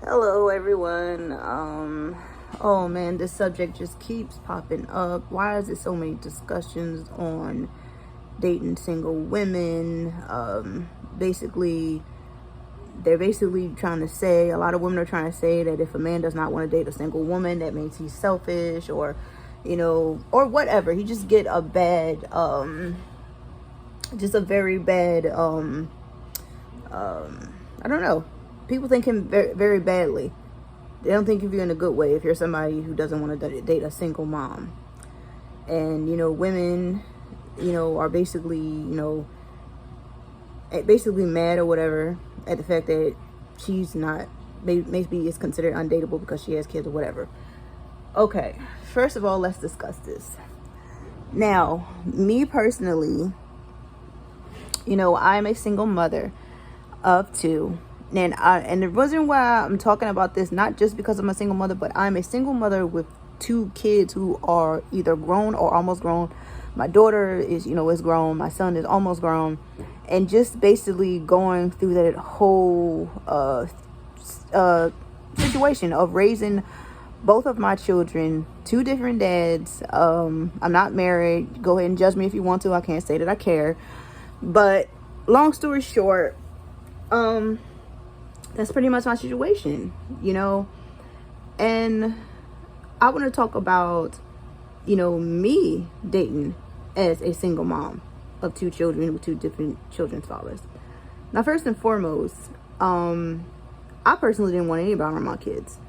Hello everyone. Oh man, this subject just keeps popping up. Why is there so many discussions on dating single women? Basically they're basically trying to say, a lot of women are trying to say that if a man does not want to date a single woman, that means he's selfish, or or whatever. He just get a bad just a very bad I don't know. People think him very, very badly. They don't think of you in a good way if you're somebody who doesn't want to date a single mom. And, women, are basically, basically mad or whatever at the fact that she's not, maybe is considered undateable because she has kids or whatever. Okay, first of all, let's discuss this. Now, me personally, I'm a single mother of two. And the reason why I'm talking about this, not just because I'm a single mother, but I'm a single mother with two kids who are either grown or almost grown. My daughter is grown. My son is almost grown. And just basically going through that whole situation of raising both of my children, two different dads. I'm not married. Go ahead and judge me if you want to. I can't say that I care. But long story short, that's pretty much my situation, and I want to talk about, me dating as a single mom of two children with two different children's fathers. Now, first and foremost, I personally didn't want anybody around my kids,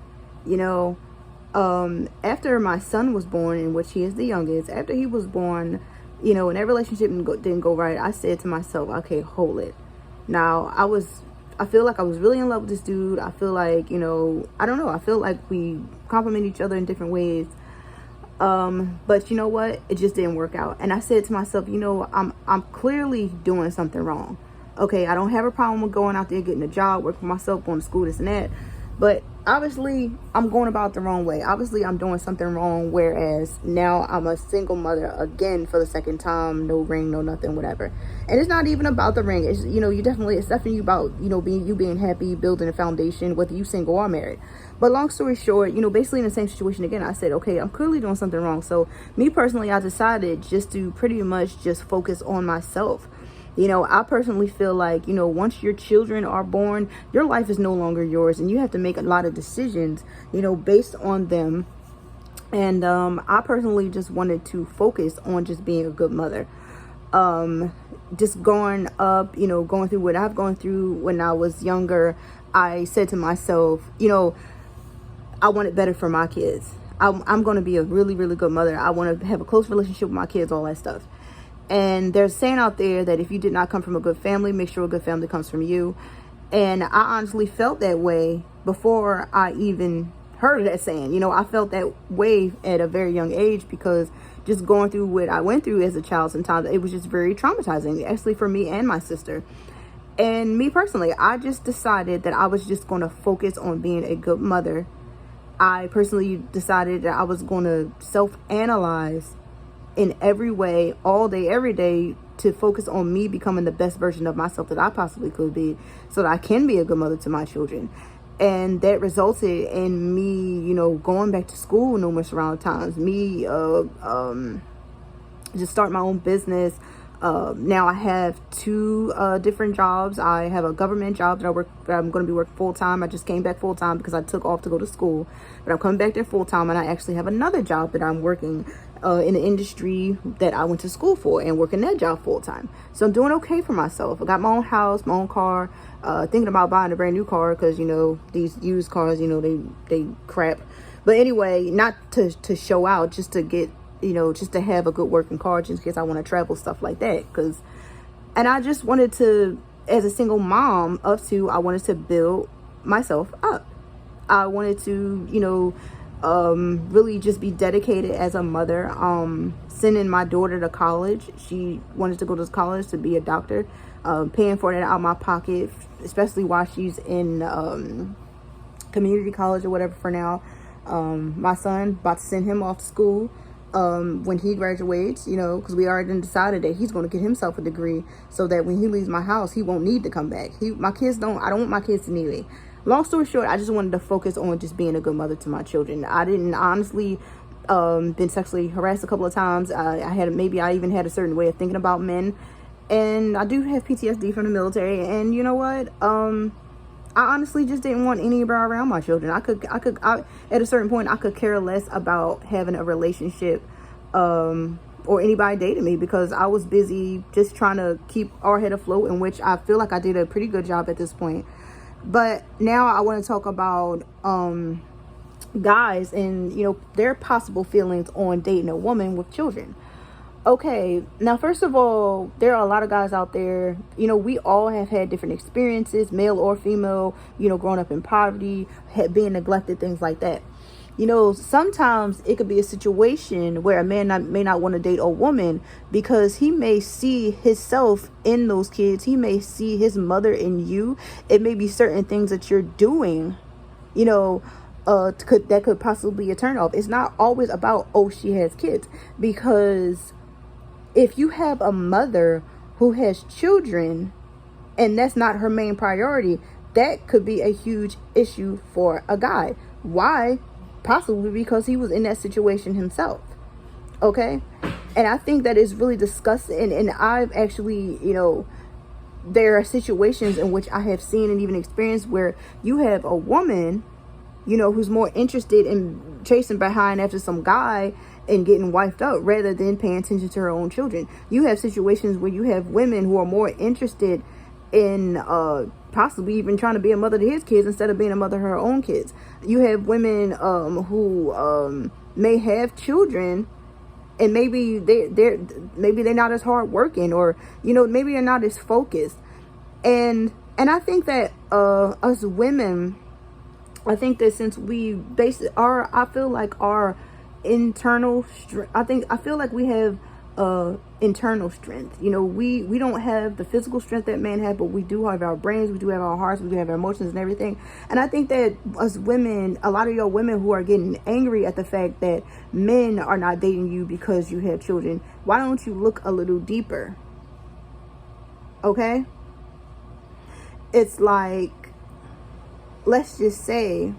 after my son was born, in which he is the youngest, after he was born, and that relationship didn't go right, I said to myself, okay, hold it. Now, I feel like I was really in love with this dude. I feel like, I don't know. I feel like we complement each other in different ways. But you know what? It just didn't work out. And I said to myself, I'm clearly doing something wrong. Okay, I don't have a problem with going out there, getting a job, working for myself, going to school, this and that. But obviously, I'm going about the wrong way. Obviously, I'm doing something wrong, whereas now I'm a single mother again for the second time. No ring, no nothing, whatever. And it's not even about the ring. It's, it's definitely about, being happy, building a foundation, whether you single or married. But long story short, basically in the same situation again, I said, okay, I'm clearly doing something wrong. So me personally, I decided just to pretty much just focus on myself. I personally feel like, once your children are born, your life is no longer yours, and you have to make a lot of decisions, based on them. And I personally just wanted to focus on just being a good mother. Just going up, going through what I've gone through when I was younger, I said to myself, I want it better for my kids. I'm going to be a really, really good mother. I want to have a close relationship with my kids, all that stuff. And there's a saying out there that if you did not come from a good family, make sure a good family comes from you. And I honestly felt that way before I even heard that saying. I felt that way at a very young age, because just going through what I went through as a child, sometimes it was just very traumatizing, actually, for me and my sister. And me personally, I just decided that I was just going to focus on being a good mother. I personally decided that I was going to self-analyze in every way, all day, every day, to focus on me becoming the best version of myself that I possibly could be, so that I can be a good mother to my children. And that resulted in me, going back to school numerous round of times, me just start my own business. Now I have two different jobs. I have a government job that I'm going to be working full-time. I just came back full-time because I took off to go to school, but I'm coming back there full-time. And I actually have another job that I'm working in the industry that I went to school for, and working that job full-time. So I'm doing okay for myself. I got my own house, my own car, thinking about buying a brand new car, because these used cars, they crap. But anyway, not to show out, just to get, just to have a good working car, just in case I want to travel, stuff like that. And I just wanted to, as a single mom of two, I wanted to build myself up. I wanted to, really just be dedicated as a mother. Sending my daughter to college. She wanted to go to college to be a doctor. Paying for that out of my pocket, especially while she's in community college or whatever for now. My son, about to send him off to school when he graduates, because we already decided that he's going to get himself a degree, so that when he leaves my house, he won't need to come back. I don't want my kids to need me. long story short, I just wanted to focus on just being a good mother to my children. I didn't honestly been sexually harassed a couple of times. I even had a certain way of thinking about men, and I do have PTSD from the military. And you know what? I honestly just didn't want anybody around my children. I at a certain point, I could care less about having a relationship, or anybody dating me, because I was busy just trying to keep our head afloat, in which I feel like I did a pretty good job at this point. But now I want to talk about, guys and, their possible feelings on dating a woman with children. Okay, now first of all, there are a lot of guys out there, we all have had different experiences, male or female, growing up in poverty, being neglected, things like that. Sometimes it could be a situation where a man may not want to date a woman because he may see himself in those kids. He may see his mother in you. It may be certain things that you're doing, that could possibly be a turn off. It's not always about, oh, she has kids, because if you have a mother who has children and that's not her main priority, that could be a huge issue for a guy. Why? Possibly because he was in that situation himself. Okay? And I think that is really disgusting. And I've actually, there are situations in which I have seen and even experienced where you have a woman, who's more interested in chasing behind after some guy and getting wifed up rather than paying attention to her own children. You have situations where you have women who are more interested in possibly even trying to be a mother to his kids instead of being a mother to her own kids. You have women who may have children, and maybe they're not as hard working, or maybe they're not as focused. And I think that us women, I think that since we I feel like our internal strength, I feel like we have internal strength. We don't have the physical strength that men have, but we do have our brains, we do have our hearts, we do have our emotions and everything. And I think that us women, a lot of your women who are getting angry at the fact that men are not dating you because you have children, why don't you look a little deeper? Okay? It's like, let's just say,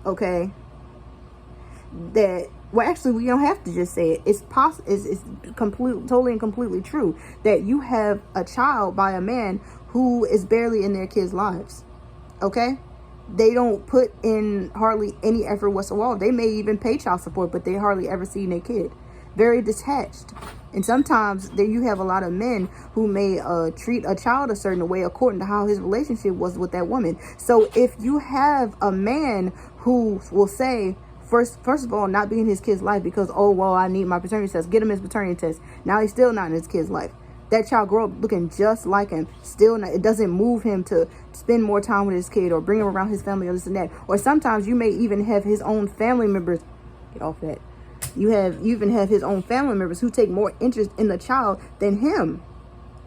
okay, that, well, actually, we don't have to just say it. It's totally and completely true that you have a child by a man who is barely in their kids' lives. Okay? They don't put in hardly any effort whatsoever. They may even pay child support, but they hardly ever see their kid. Very detached. And sometimes there you have a lot of men who may treat a child a certain way according to how his relationship was with that woman. So if you have a man who will say, First of all, not be in his kid's life because, oh, well, I need my paternity test. Get him his paternity test. Now he's still not in his kid's life. That child grow up looking just like him. Still not, it doesn't move him to spend more time with his kid or bring him around his family or this and that. Or sometimes you may even have his own family members. Get off that. You even have his own family members who take more interest in the child than him.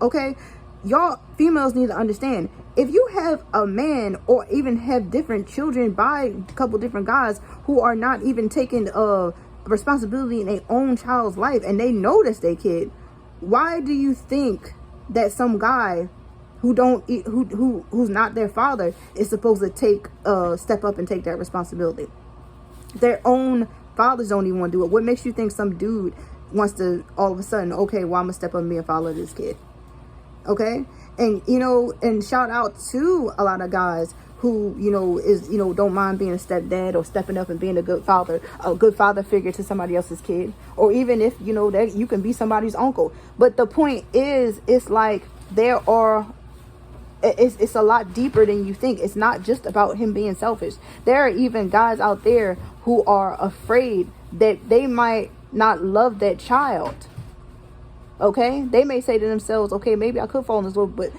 Okay? Y'all females need to understand, if you have a man or even have different children by a couple different guys who are not even taking responsibility in their own child's life, and they know that's their kid, why do you think that some guy who's not their father is supposed to step up and take that responsibility? Their own fathers don't even want to do it. What makes you think some dude wants to all of a sudden, okay, well, I'm gonna step up and be a father to this kid? Okay? And and shout out to a lot of guys who don't mind being a stepdad or stepping up and being a good father figure to somebody else's kid, or even if that you can be somebody's uncle. But the point is, it's like it's a lot deeper than you think. It's not just about him being selfish. There are even guys out there who are afraid that they might not love that child. Okay, they may say to themselves, okay, maybe I could fall in love with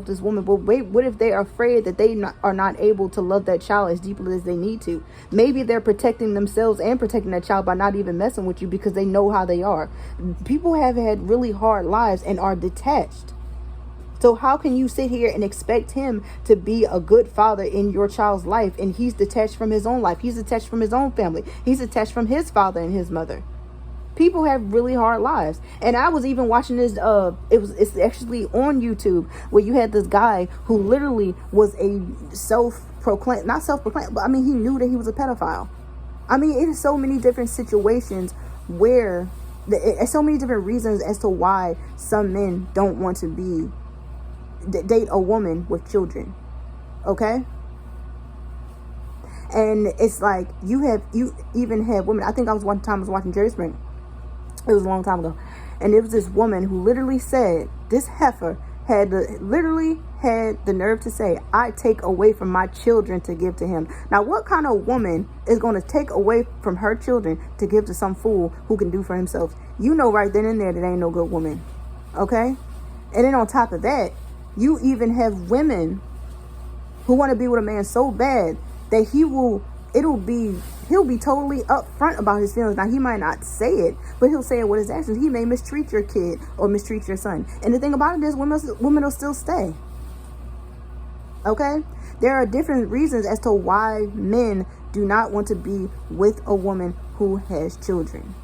this woman, but wait, what if they are afraid that they are not able to love that child as deeply as they need to? Maybe they're protecting themselves and protecting that child by not even messing with you because they know how they are. People have had really hard lives and are detached. So how can you sit here and expect him to be a good father in your child's life, and he's detached from his own life? He's detached from his own family. He's detached from his father and his mother. People have really hard lives. And I was even watching this, it's actually on YouTube, where you had this guy who literally was a not self-proclaimed, but I mean, he knew that he was a pedophile. I mean, it is so many different situations where there's so many different reasons as to why some men don't want to date a woman with children. Okay? And it's like, you even have women. I think I was watching Jerry Springer. It was a long time ago. And it was this woman who literally said, this heifer literally had the nerve to say, I take away from my children to give to him. Now, what kind of woman is going to take away from her children to give to some fool who can do for himself? You know right then and there that ain't no good woman. Okay? And then on top of that, you even have women who want to be with a man so bad that he'll be totally upfront about his feelings. Now, he might not say it, but he'll say it with his actions. He may mistreat your kid or mistreat your son. And the thing about it is, women will still stay. Okay? There are different reasons as to why men do not want to be with a woman who has children.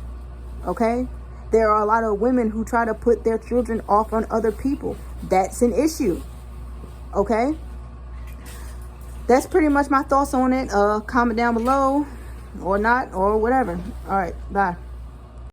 Okay? There are a lot of women who try to put their children off on other people. That's an issue. Okay? That's pretty much my thoughts on it. Comment down below or not or whatever. All right. Bye.